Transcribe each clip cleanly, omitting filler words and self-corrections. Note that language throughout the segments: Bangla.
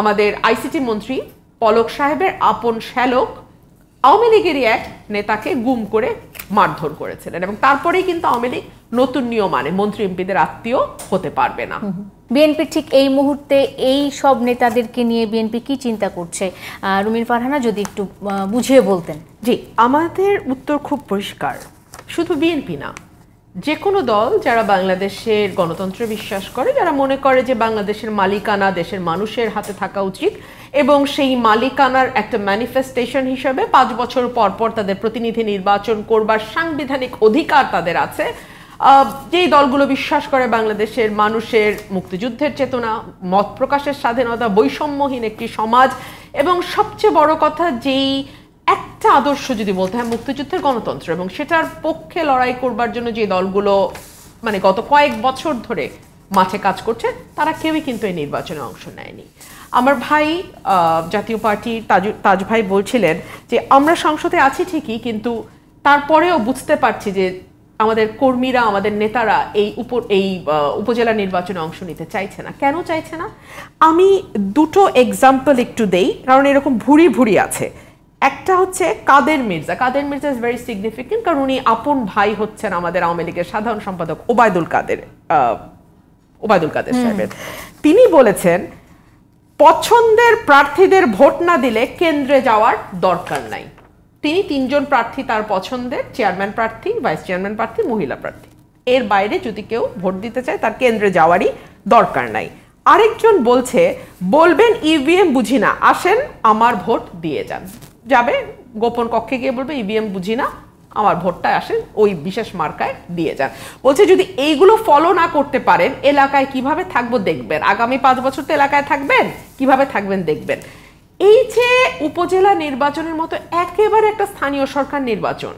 আমাদের আইসিটি মন্ত্রী পলক সাহেবের আপন শ্যালক আওয়ামী লীগেরই এক নেতাকে গুম করে মারধর করেছিলেন, এবং তারপরেই কিন্তু আওয়ামী লীগ নতুন নিয়ম আনে মন্ত্রী এমপিদের আত্মীয় হতে পারবে না। বিএনপি ঠিক এই মুহূর্তে এই সব নেতাদেরকে নিয়ে বিএনপি কি চিন্তা করছে, রুমিন ফারহানা যদি একটু বুঝিয়ে বলতেন। জি, আমাদের উত্তর খুব পরিষ্কার। শুধু বিএনপি না, যে কোনো দল যারা বাংলাদেশের গণতন্ত্রে বিশ্বাস করে, যারা মনে করে যে বাংলাদেশের মালিকানা দেশের মানুষের হাতে থাকা উচিত, এবং সেই মালিকানার একটা ম্যানিফেস্টেশন হিসেবে 5 বছর পর পর তাদের প্রতিনিধি নির্বাচন করবার সাংবিধানিক অধিকার তাদের আছে, যেই দলগুলো বিশ্বাস করে বাংলাদেশের মানুষের মুক্তিযুদ্ধের চেতনা, মত প্রকাশের স্বাধীনতা, বৈষম্যহীন একটি সমাজ, এবং সবচেয়ে বড় কথা যেই একটা আদর্শ যদি বলতে হয় মুক্তিযুদ্ধের গণতন্ত্র, এবং সেটার পক্ষে লড়াই করবার জন্য যে দলগুলো মানে গত কয়েক বছর ধরে মাঠে কাজ করছে, তারা কেউই কিন্তু এই নির্বাচনে অংশ নেয়নি। আমার ভাই জাতীয় পার্টির তাজ ভাই বলছিলেন যে আমরা সংসদে আছি ঠিকই, কিন্তু তারপরেও বুঝতে পারছি যে আমাদের কর্মীরা, আমাদের নেতারা এই উপজেলা নির্বাচনে অংশ নিতে চাইছে না। কেন চাইছে না? আমি দুটো এক্সাম্পল একটু দেই, কারণ এরকম ভুরি ভুরি আছে। একটা হচ্ছে কাদের মির্জা। কাদের মির্জা ইজ ভেরি সিগনিফিকেন্ট, কারণ উনি আপন ভাই হচ্ছেন আমাদের আওয়ামী লীগের সাধারণ সম্পাদক ওবায়দুল কাদের সাহেবের। তিনি বলেছেন পছন্দের প্রার্থীদের ভোট না দিলে কেন্দ্রে যাওয়ার দরকার নাই। তিনি 3 জন প্রার্থী তার পছন্দের, চেয়ারম্যান প্রার্থী, ভাইস চেয়ারম্যান প্রার্থী, মহিলা প্রার্থী। এর বাইরে যদি কেউ ভোট দিতে চায় তার কেন্দ্রে যাওয়ারই দরকার নাই। আরেকজন বলবেন ইভিএম বুঝি না, আসেন আমার ভোট দিয়ে যান। যাবে গোপন কক্ষে গিয়ে বলবে ইভিএম বুঝি না, আমার ভোটটা আসেন ওই বিশেষ মার্কায় দিয়ে যান। বলছে যদি এইগুলো ফলো না করতে পারেন এলাকায় কিভাবে থাকবো দেখবেন, আগামী 5 বছর তো এলাকায় থাকবেন, কিভাবে থাকবেন দেখবেন। এই যে উপজেলা নির্বাচনের মতো একেবারে একটা স্থানীয় সরকার নির্বাচন,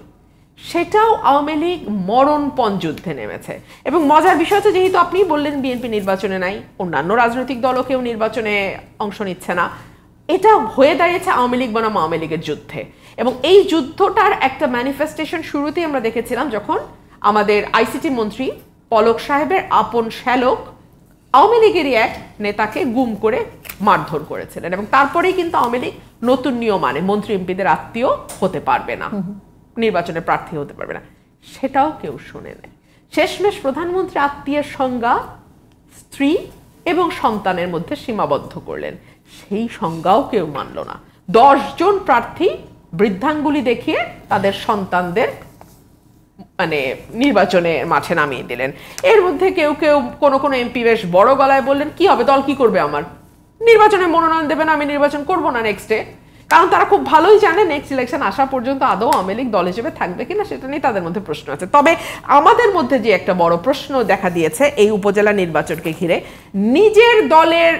সেটাও আওয়ামী লীগ মরণপণ যুদ্ধে নেমেছে। এবং মজার বিষয় হচ্ছে, যেহেতু আপনি বললেন বিএনপি নির্বাচনে নাই, অন্যান্য রাজনৈতিক দলও কেউ নির্বাচনে অংশ নিচ্ছে না, এটা হয়ে দাঁড়িয়েছে আওয়ামী লীগ বনাম আওয়ামী লীগের যুদ্ধে। এবং এই যুদ্ধটার একটা ম্যানিফেস্টেশন শুরুতেই আমরা দেখেছিলাম যখন আমাদের আইসিটি মন্ত্রী পলক সাহেবের আপন শ্যালক আওয়ামী লীগেরই এক নেতাকে গুম করে মারধর করেছিলেন, এবং তারপরেই কিন্তু আওয়ামী লীগ নতুন নিয়ম আনে মন্ত্রী এমপিদের আত্মীয় হতে পারবে না, নির্বাচনে প্রার্থী হতে পারবে না। সেটাও কেউ শোনে নেয়। শেষমেশ প্রধানমন্ত্রী আত্মীয়ের সংজ্ঞা স্ত্রী এবং সন্তানের মধ্যে সীমাবদ্ধ করলেন, সেই সংজ্ঞাও কেউ মানল না। 10 জন প্রার্থী বৃদ্ধাঙ্গুলি দেখিয়ে তাদের সন্তানদের মানে নির্বাচনের মাঠে নামিয়ে দিলেন। এর মধ্যে কেউ কেউ কোনো এমপি বেশ বড় গলায় বললেন কি হবে, দল কি করবে, আমার নির্বাচনে মনোনয়ন দেবে না, আমি নির্বাচন করব না নেক্সটে। কারণ তারা খুব ভালোই জানে নেক্সট ইলেকশন আসা পর্যন্ত আদৌ আওয়ামী লীগ দল হিসেবে থাকবে কিনা সেটা নিয়ে তাদের মধ্যে প্রশ্ন আছে। তবে আমাদের মধ্যে যে একটা বড় প্রশ্ন দেখা দিয়েছে এই উপজেলা নির্বাচনকে ঘিরে, নিজের দলের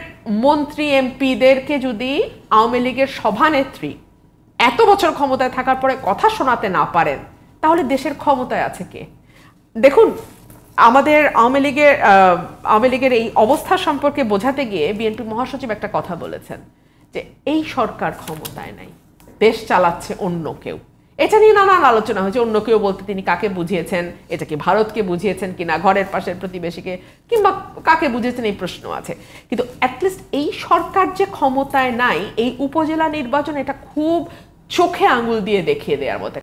মন্ত্রী এমপিদেরকে যদি আওয়ামী লীগের সভানেত্রী এত বছর ক্ষমতায় থাকার পরে কথা শোনাতে না পারেন, তাহলে দেশের ক্ষমতায় আছে কে? দেখুন, আমাদের আওয়ামী লীগের এই অবস্থা সম্পর্কে বোঝাতে গিয়ে বিএনপি মহাসচিব একটা কথা বলেছেন যে এই সরকার ক্ষমতায় নাই, দেশ চালাচ্ছে অন্য কেউ। এটা নিয়ে নানান আলোচনা হয়েছে। অন্য কেউ বলতে তিনি কাকে বুঝিয়েছেন, এটা কি ভারতকে বুঝিয়েছেন কিনা, ঘরের পাশের প্রতিবেশীকে, কিংবা কাকে বুঝিয়েছেন এই প্রশ্ন আছে। কিন্তু অ্যাটলিস্ট এই সরকার যে ক্ষমতায় নাই, এই উপজেলা নির্বাচন এটা খুব চোখে আঙুল দিয়ে দেখিয়ে দেওয়ার মতো